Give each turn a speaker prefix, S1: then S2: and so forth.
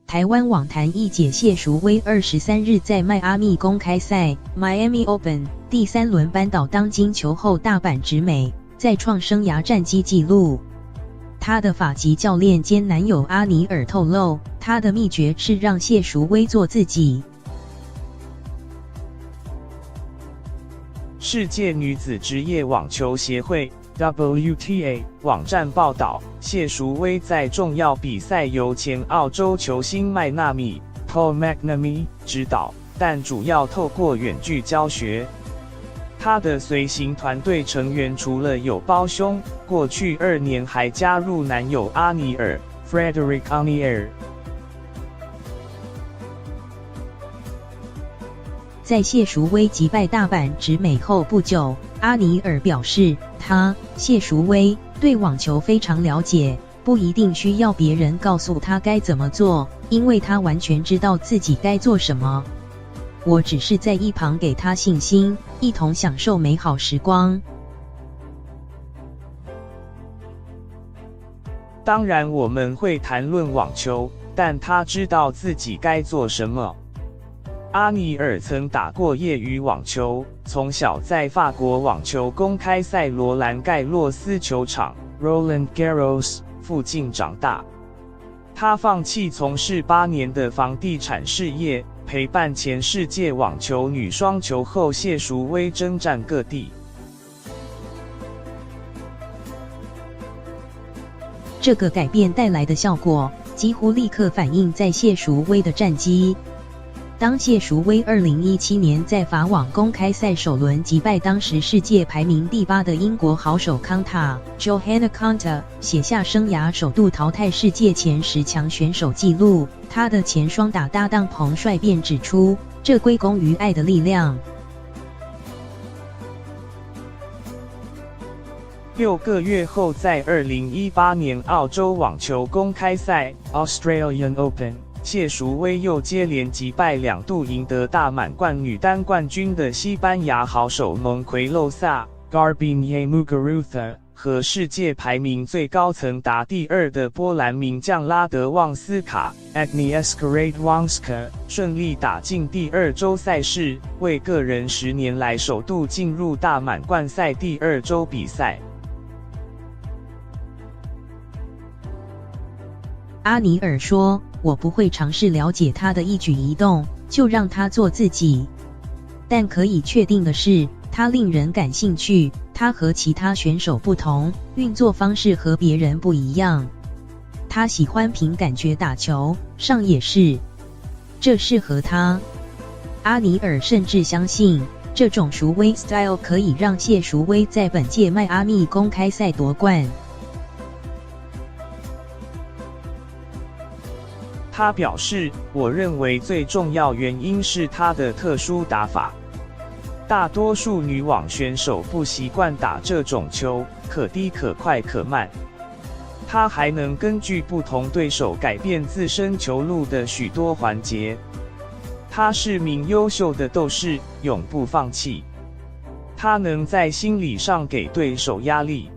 S1: 台湾网坛一姐谢淑薇23日在迈阿密公开赛 Miami Open 第3轮扳倒当今球后大阪直美，再创生涯战绩纪录。她的法籍教练兼男友阿尼尔透露，她的秘诀是让谢淑薇做自己。
S2: 世界女子职业网球协会 WTA 网站报道，谢淑薇在重要比赛由前澳洲球星麦纳米 Paul McNamee 指导，但主要透过远距教学。她的随行团队成员除了有胞兄，过去2年还加入男友阿尼尔 Frederic Anier。
S1: 在谢淑薇击败大阪直美后不久，阿尼尔表示，谢淑薇对网球非常了解，不一定需要别人告诉他该怎么做，因为他完全知道自己该做什么。我只是在一旁给他信心，一同享受美好时光。
S2: 当然我们会谈论网球，但他知道自己该做什么。阿尼尔曾打过业余网球，从小在法国网球公开赛罗兰盖洛斯球场 Roland Garros 附近长大。他放弃从事8年的房地产事业，陪伴前世界网球女双球后谢淑薇征战各地。
S1: 这个改变带来的效果，几乎立刻反映在谢淑薇的战绩。当谢淑薇2017年在法网公开赛首轮击败当时世界排名第8的英国好手康塔 Johanna Konta， 写下生涯首度淘汰世界前10强选手纪录，他的前双打搭档彭帅便指出，这归功于爱的力量。
S2: 6个月后，在2018年澳洲网球公开赛 Australian Open，谢淑薇又接连击败2度赢得大满贯女单冠军的西班牙好手蒙奎洛萨 Garbiñe Muguruza 和世界排名最高曾达第2的波兰名将拉德旺斯卡 Agnieszka Radwanska 顺利打进第2周赛事，为个人10年来首度进入大满贯赛第2周比赛。
S1: 阿尼尔说，我不会尝试了解他的一举一动，就让他做自己。但可以确定的是，他令人感兴趣，他和其他选手不同，运作方式和别人不一样。他喜欢凭感觉打球，上也是，这适合他。阿尼尔甚至相信，这种淑薇 style 可以让谢淑薇在本届迈阿密公开赛夺冠。
S2: 他表示，我认为最重要原因是他的特殊打法。大多数女网选手不习惯打这种球，可低可快可慢。他还能根据不同对手改变自身球路的许多环节。他是名优秀的斗士，永不放弃。他能在心理上给对手压力。